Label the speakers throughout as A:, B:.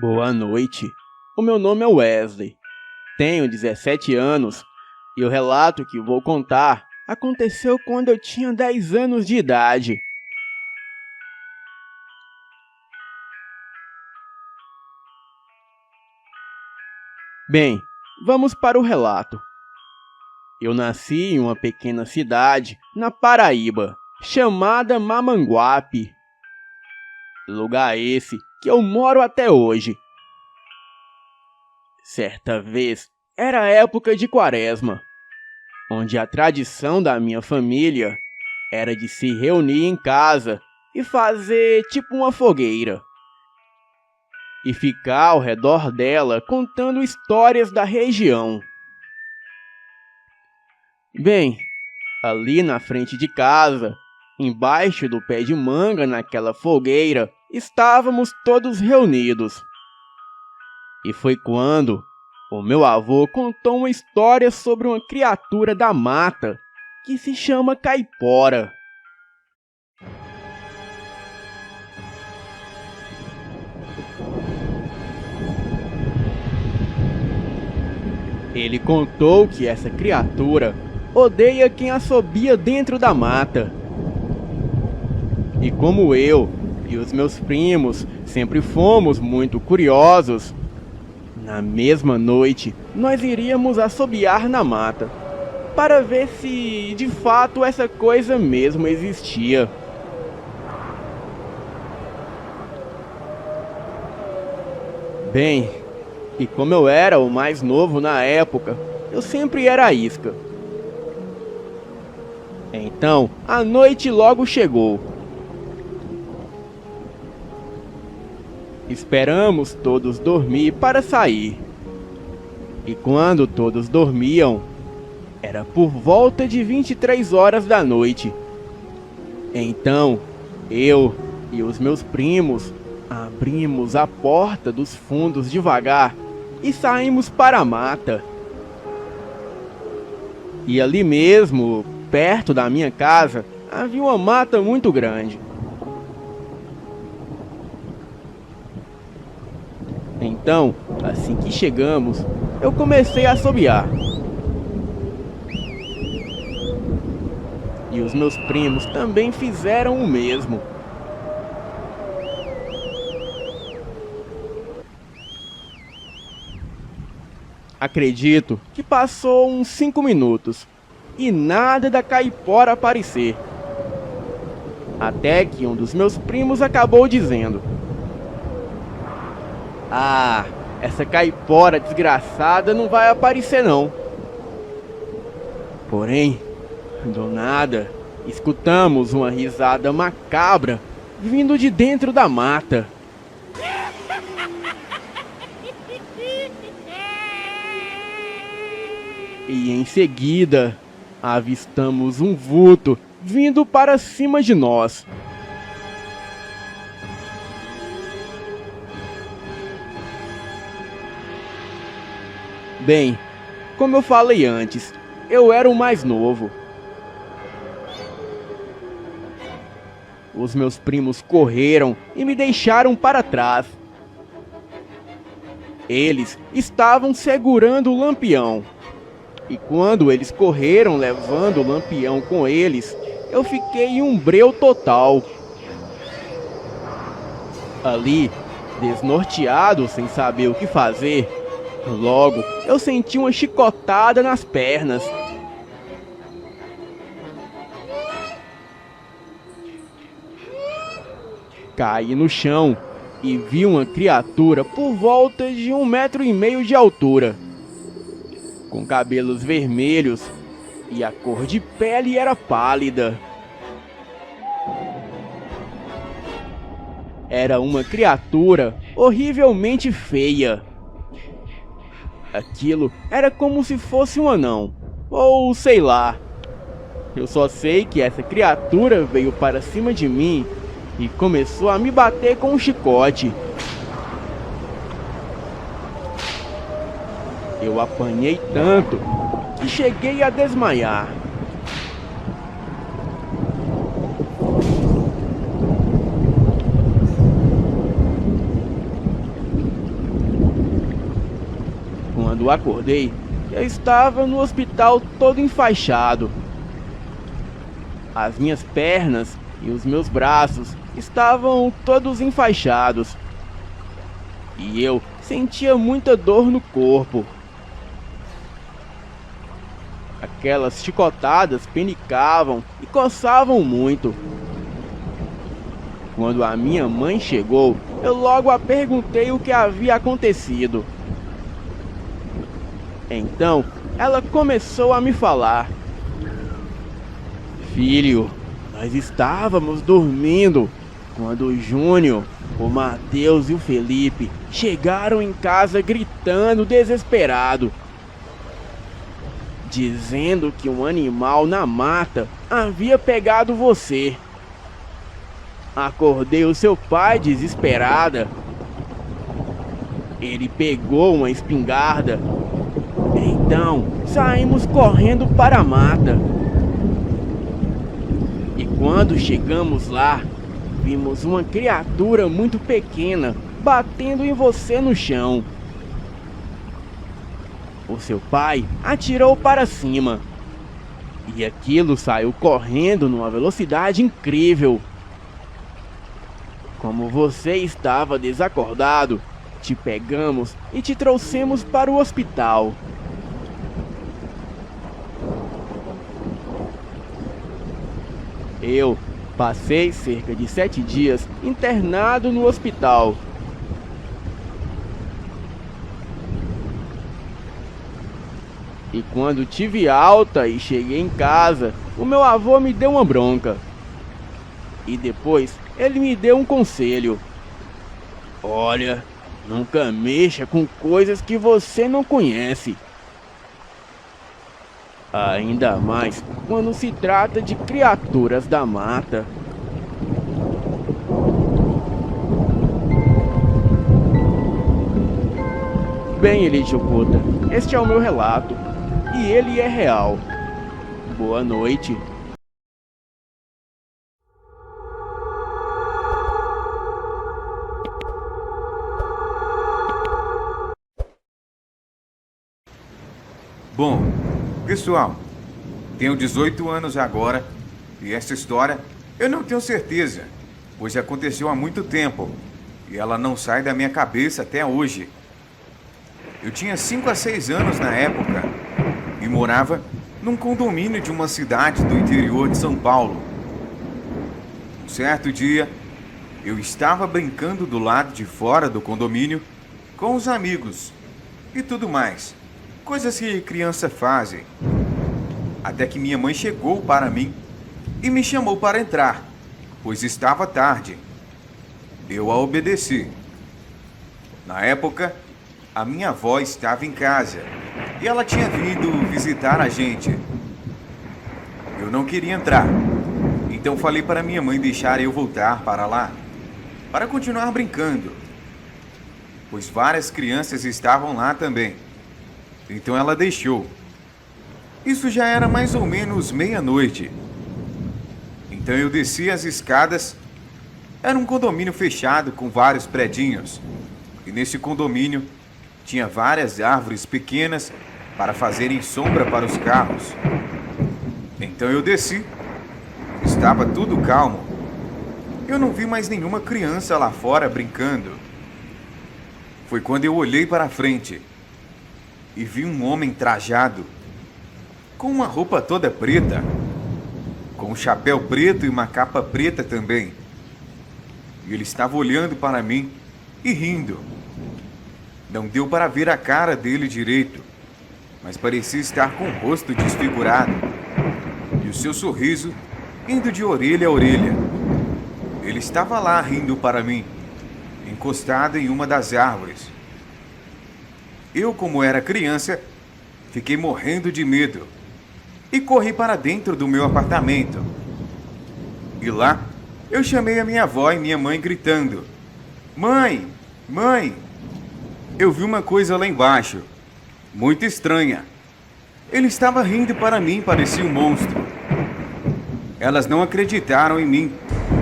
A: Boa noite. O meu nome é Wesley. Tenho 17 anos e o relato que vou contar aconteceu quando eu tinha 10 anos de idade. Bem, vamos para o relato. Eu nasci em uma pequena cidade na Paraíba, chamada Mamanguape. Lugar esse que eu moro até hoje. Certa vez, era época de quaresma, onde a tradição da minha família era de se reunir em casa e fazer tipo uma fogueira. E ficar ao redor dela contando histórias da região. Bem, ali na frente de casa, embaixo do pé de manga naquela fogueira, estávamos todos reunidos. E foi quando o meu avô contou uma história sobre uma criatura da mata que se chama caipora. Ele contou que essa criatura odeia quem assobia dentro da mata. E como eu e os meus primos sempre fomos muito curiosos, na mesma noite nós iríamos assobiar na mata, para ver se de fato essa coisa mesmo existia. Bem, e como eu era o mais novo na época, eu sempre era a isca. Então, a noite logo chegou. Esperamos todos dormir para sair. E quando todos dormiam, era por volta de 23 horas da noite. Então, eu e os meus primos abrimos a porta dos fundos devagar e saímos para a mata. E ali mesmo, perto da minha casa, havia uma mata muito grande. Então, assim que chegamos, eu comecei a assobiar. E os meus primos também fizeram o mesmo. Acredito que passou uns 5 minutos e nada da caipora aparecer. Até que um dos meus primos acabou dizendo: "Ah, essa caipora desgraçada não vai aparecer não." Porém, do nada, escutamos uma risada macabra vindo de dentro da mata. E em seguida, avistamos um vulto vindo para cima de nós. Bem, como eu falei antes, eu era o mais novo. Os meus primos correram e me deixaram para trás. Eles estavam segurando o lampião. E quando eles correram levando o lampião com eles, eu fiquei em um breu total. Ali, desnorteado, sem saber o que fazer, logo eu senti uma chicotada nas pernas. Caí no chão e vi uma criatura por volta de 1,5 metros de altura, com cabelos vermelhos e a cor de pele era pálida. Era uma criatura horrivelmente feia. Aquilo era como se fosse um anão, ou sei lá. Eu só sei que essa criatura veio para cima de mim e começou a me bater com um chicote. Eu apanhei tanto que cheguei a desmaiar. Quando acordei, eu estava no hospital todo enfaixado. As minhas pernas e os meus braços estavam todos enfaixados. E eu sentia muita dor no corpo. Aquelas chicotadas penicavam e coçavam muito. Quando a minha mãe chegou, eu logo a perguntei o que havia acontecido. Então, ela começou a me falar. Filho, nós estávamos dormindo quando o Júnior, o Matheus e o Felipe chegaram em casa gritando desesperado, dizendo que um animal na mata havia pegado você. Acordei o seu pai desesperada. Ele pegou uma espingarda. Então saímos correndo para a mata. E quando chegamos lá, vimos uma criatura muito pequena batendo em você no chão. O seu pai atirou para cima. E aquilo saiu correndo numa velocidade incrível. Como você estava desacordado, te pegamos e te trouxemos para o hospital. Eu passei cerca de 7 dias internado no hospital. E quando tive alta e cheguei em casa, o meu avô me deu uma bronca. E depois ele me deu um conselho. Olha, nunca mexa com coisas que você não conhece. Ainda mais quando se trata de criaturas da mata. Bem, Elite Oculta, este é o meu relato. E ele é real. Boa noite.
B: Bom, pessoal, tenho 18 anos agora e essa história eu não tenho certeza, pois aconteceu há muito tempo e ela não sai da minha cabeça até hoje. Eu tinha 5 a 6 anos na época e morava num condomínio de uma cidade do interior de São Paulo. Um certo dia, eu estava brincando do lado de fora do condomínio com os amigos e tudo mais. Coisas que crianças fazem. Até que minha mãe chegou para mim e me chamou para entrar, pois estava tarde. Eu a obedeci. Na época, a minha avó estava em casa e ela tinha vindo visitar a gente. Eu não queria entrar, então falei para minha mãe deixar eu voltar para lá, para continuar brincando, pois várias crianças estavam lá também. Então ela deixou. Isso já era mais ou menos meia-noite. Então eu desci as escadas. Era um condomínio fechado com vários predinhos. E nesse condomínio tinha várias árvores pequenas para fazerem sombra para os carros. Então eu desci. Estava tudo calmo. Eu não vi mais nenhuma criança lá fora brincando. Foi quando eu olhei para frente e vi um homem trajado, com uma roupa toda preta, com um chapéu preto e uma capa preta também. E ele estava olhando para mim e rindo. Não deu para ver a cara dele direito, mas parecia estar com o rosto desfigurado e o seu sorriso indo de orelha a orelha. Ele estava lá rindo para mim, encostado em uma das árvores. Eu, como era criança, fiquei morrendo de medo e corri para dentro do meu apartamento. E lá, eu chamei a minha avó e minha mãe gritando: Mãe! Mãe! Eu vi uma coisa lá embaixo, muito estranha. Ele estava rindo para mim, parecia um monstro. Elas não acreditaram em mim,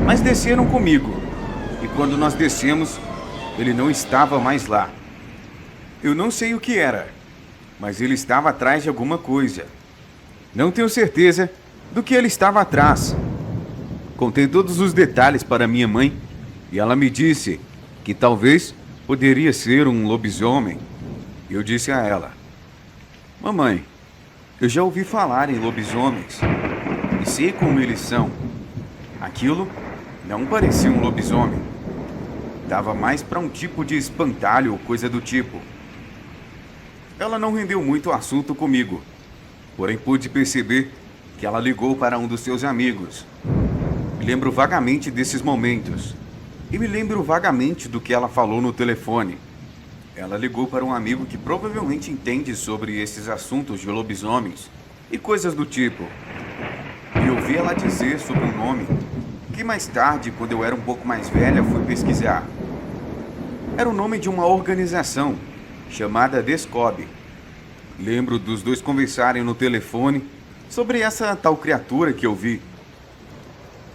B: mas desceram comigo. E quando nós descemos, ele não estava mais lá. Eu não sei o que era, mas ele estava atrás de alguma coisa. Não tenho certeza do que ele estava atrás. Contei todos os detalhes para minha mãe e ela me disse que talvez poderia ser um lobisomem. Eu disse a ela: mamãe, eu já ouvi falar em lobisomens e sei como eles são. Aquilo não parecia um lobisomem. Dava mais para um tipo de espantalho ou coisa do tipo. Ela não rendeu muito o assunto comigo, porém pude perceber que ela ligou para um dos seus amigos. Me lembro vagamente desses momentos e me lembro vagamente do que ela falou no telefone. Ela ligou para um amigo que provavelmente entende sobre esses assuntos de lobisomens e coisas do tipo. E ouvi ela dizer sobre um nome que mais tarde, quando eu era um pouco mais velha, fui pesquisar. Era o nome de uma organização chamada Descob. Lembro dos dois conversarem no telefone sobre essa tal criatura que eu vi.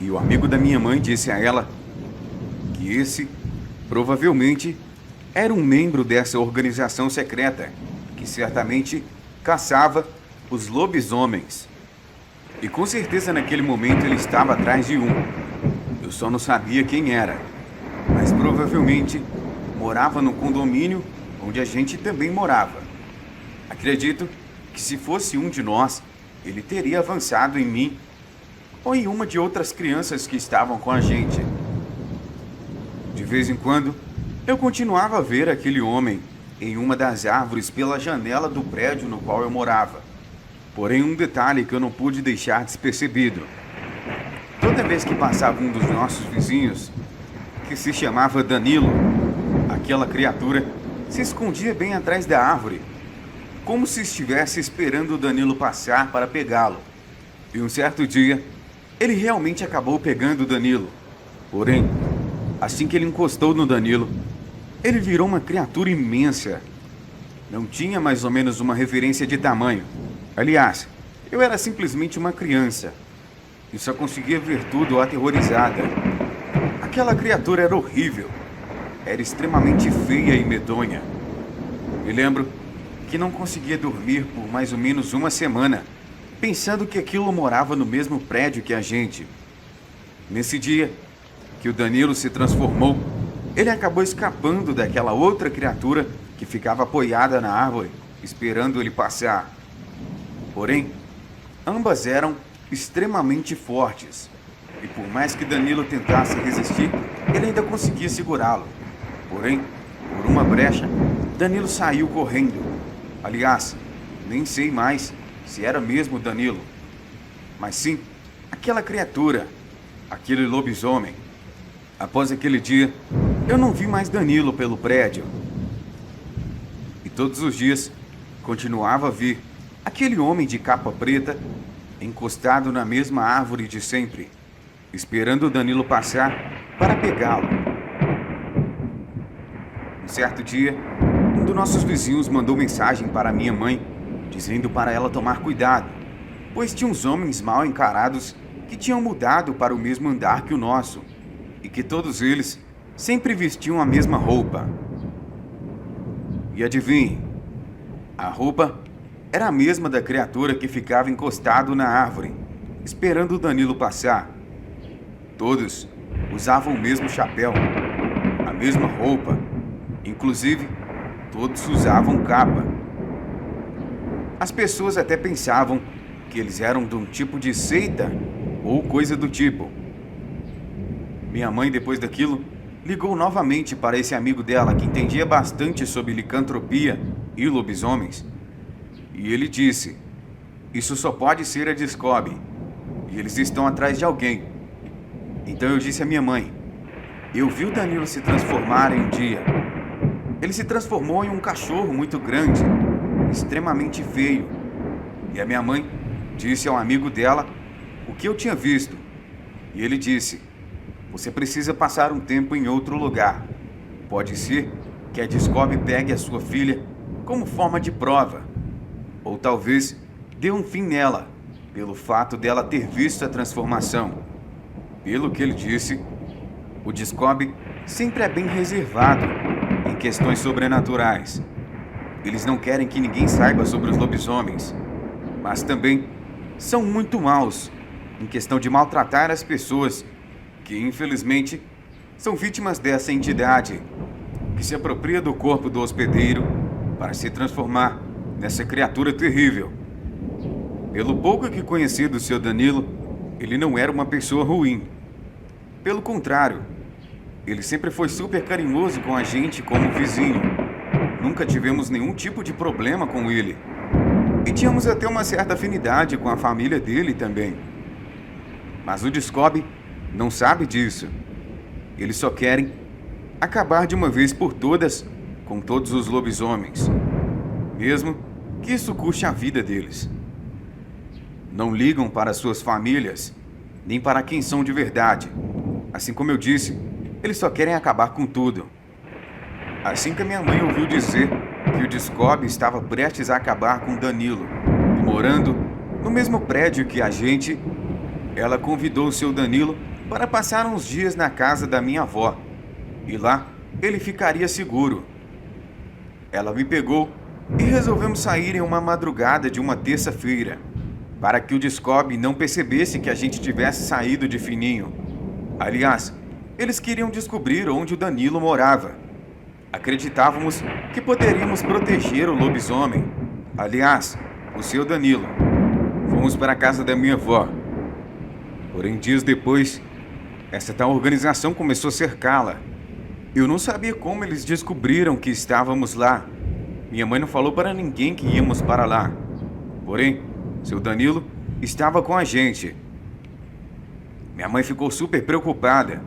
B: E o amigo da minha mãe disse a ela que esse, provavelmente, era um membro dessa organização secreta, que certamente caçava os lobisomens. E com certeza naquele momento ele estava atrás de um. Eu só não sabia quem era, mas provavelmente morava no condomínio onde a gente também morava. Acredito que se fosse um de nós, ele teria avançado em mim ou em uma de outras crianças que estavam com a gente. De vez em quando, eu continuava a ver aquele homem em uma das árvores pela janela do prédio no qual eu morava. Porém, um detalhe que eu não pude deixar despercebido. Toda vez que passava um dos nossos vizinhos, que se chamava Danilo, aquela criatura se escondia bem atrás da árvore, como se estivesse esperando o Danilo passar para pegá-lo. E um certo dia, ele realmente acabou pegando o Danilo. Porém, assim que ele encostou no Danilo, ele virou uma criatura imensa. Não tinha mais ou menos uma referência de tamanho. Aliás, eu era simplesmente uma criança e só conseguia ver tudo aterrorizada. Aquela criatura era horrível. Era extremamente feia e medonha. Me lembro que não conseguia dormir por mais ou menos uma semana, pensando que aquilo morava no mesmo prédio que a gente. Nesse dia que o Danilo se transformou, ele acabou escapando daquela outra criatura que ficava apoiada na árvore, esperando ele passar. Porém, ambas eram extremamente fortes, e por mais que Danilo tentasse resistir, ele ainda conseguia segurá-lo. Porém, por uma brecha, Danilo saiu correndo. Aliás, nem sei mais se era mesmo Danilo, mas sim aquela criatura, aquele lobisomem. Após aquele dia, eu não vi mais Danilo pelo prédio. E todos os dias, continuava a ver aquele homem de capa preta encostado na mesma árvore de sempre, esperando o Danilo passar para pegá-lo. Um certo dia, um dos nossos vizinhos mandou mensagem para minha mãe, dizendo para ela tomar cuidado, pois tinha uns homens mal encarados que tinham mudado para o mesmo andar que o nosso, e que todos eles sempre vestiam a mesma roupa. E adivinhe, a roupa era a mesma da criatura que ficava encostado na árvore, esperando o Danilo passar. Todos usavam o mesmo chapéu, a mesma roupa, inclusive todos usavam capa. As pessoas até pensavam que eles eram de um tipo de seita ou coisa do tipo. Minha mãe, depois daquilo, ligou novamente para esse amigo dela que entendia bastante sobre licantropia e lobisomens. E ele disse: isso só pode ser a Descob, e eles estão atrás de alguém. Então eu disse à minha mãe: eu vi o Danilo se transformar em um dia. Ele se transformou em um cachorro muito grande, extremamente feio. E a minha mãe disse ao amigo dela o que eu tinha visto. E ele disse: você precisa passar um tempo em outro lugar. Pode ser que a Descob pegue a sua filha como forma de prova. Ou talvez dê um fim nela, pelo fato dela ter visto a transformação. Pelo que ele disse, o Descob sempre é bem reservado em questões sobrenaturais. Eles não querem que ninguém saiba sobre os lobisomens, mas também são muito maus em questão de maltratar as pessoas que, infelizmente, são vítimas dessa entidade que se apropria do corpo do hospedeiro para se transformar nessa criatura terrível. Pelo pouco que conheci do seu Danilo, ele não era uma pessoa ruim. Pelo contrário, ele sempre foi super carinhoso com a gente como vizinho. Nunca tivemos nenhum tipo de problema com ele. E tínhamos até uma certa afinidade com a família dele também. Mas o Discob não sabe disso. Eles só querem acabar de uma vez por todas com todos os lobisomens, mesmo que isso custe a vida deles. Não ligam para suas famílias, nem para quem são de verdade. Assim como eu disse, eles só querem acabar com tudo. Assim que a minha mãe ouviu dizer que o Discob estava prestes a acabar com Danilo, morando no mesmo prédio que a gente, ela convidou o seu Danilo para passar uns dias na casa da minha avó. E lá ele ficaria seguro. Ela me pegou e resolvemos sair em uma madrugada de uma terça-feira, para que o Discob não percebesse que a gente tivesse saído de fininho. Aliás, eles queriam descobrir onde o Danilo morava. Acreditávamos que poderíamos proteger o lobisomem. Aliás, o seu Danilo. Fomos para a casa da minha avó. Porém, dias depois, essa tal organização começou a cercá-la. Eu não sabia como eles descobriram que estávamos lá. Minha mãe não falou para ninguém que íamos para lá. Porém, seu Danilo estava com a gente. Minha mãe ficou super preocupada.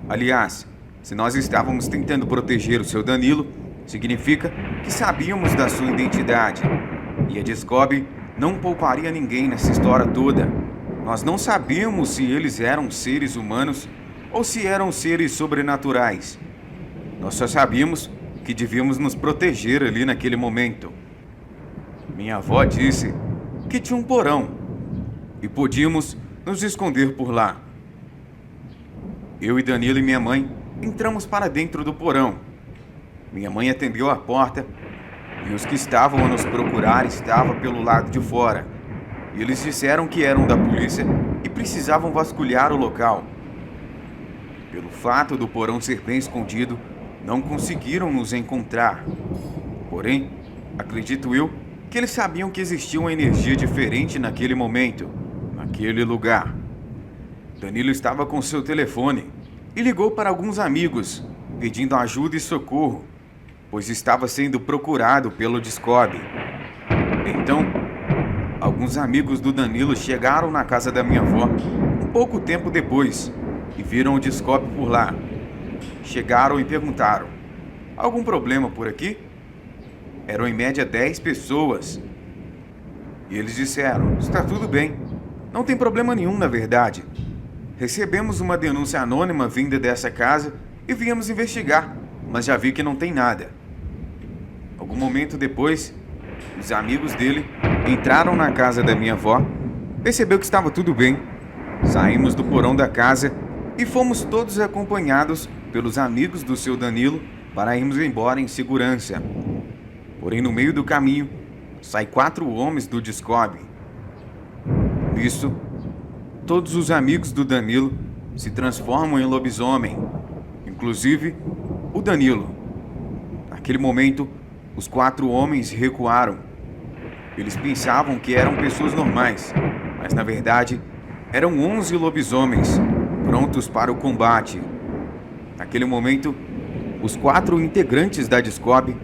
B: Aliás, se nós estávamos tentando proteger o seu Danilo, significa que sabíamos da sua identidade. E a Discob não pouparia ninguém nessa história toda. Nós não sabíamos se eles eram seres humanos ou se eram seres sobrenaturais. Nós só sabíamos que devíamos nos proteger ali naquele momento. Minha avó disse que tinha um porão e podíamos nos esconder por lá. Eu e Danilo e minha mãe entramos para dentro do porão. Minha mãe atendeu a porta e os que estavam a nos procurar estavam pelo lado de fora. E eles disseram que eram da polícia e precisavam vasculhar o local. Pelo fato do porão ser bem escondido, não conseguiram nos encontrar. Porém, acredito eu que eles sabiam que existia uma energia diferente naquele momento, naquele lugar. Danilo estava com seu telefone e ligou para alguns amigos, pedindo ajuda e socorro, pois estava sendo procurado pelo Discob. Então, alguns amigos do Danilo chegaram na casa da minha avó um pouco tempo depois e viram o Discob por lá. Chegaram e perguntaram: algum problema por aqui? Eram em média 10 pessoas. E eles disseram: está tudo bem. Não tem problema nenhum, na verdade. Recebemos uma denúncia anônima vinda dessa casa e viemos investigar, mas já vi que não tem nada. Algum momento depois, os amigos dele entraram na casa da minha avó, percebeu que estava tudo bem. Saímos do porão da casa e fomos todos acompanhados pelos amigos do seu Danilo para irmos embora em segurança. Porém, no meio do caminho, saem 4 homens do Discob. Nisso, todos os amigos do Danilo se transformam em lobisomem, inclusive o Danilo. Naquele momento, os 4 homens recuaram. Eles pensavam que eram pessoas normais, mas na verdade eram 11 lobisomens prontos para o combate. Naquele momento, os 4 integrantes da Discob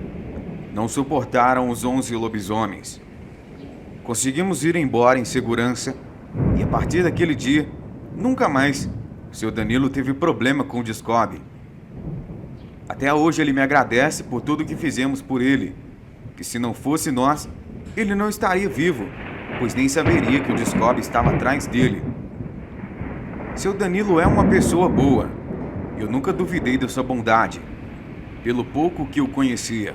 B: não suportaram os 11 lobisomens. Conseguimos ir embora em segurança e a partir daquele dia, nunca mais seu Danilo teve problema com o Discob. Até hoje ele me agradece por tudo que fizemos por ele, que se não fosse nós, ele não estaria vivo, pois nem saberia que o Discob estava atrás dele. Seu Danilo é uma pessoa boa. Eu nunca duvidei da sua bondade, pelo pouco que o conhecia.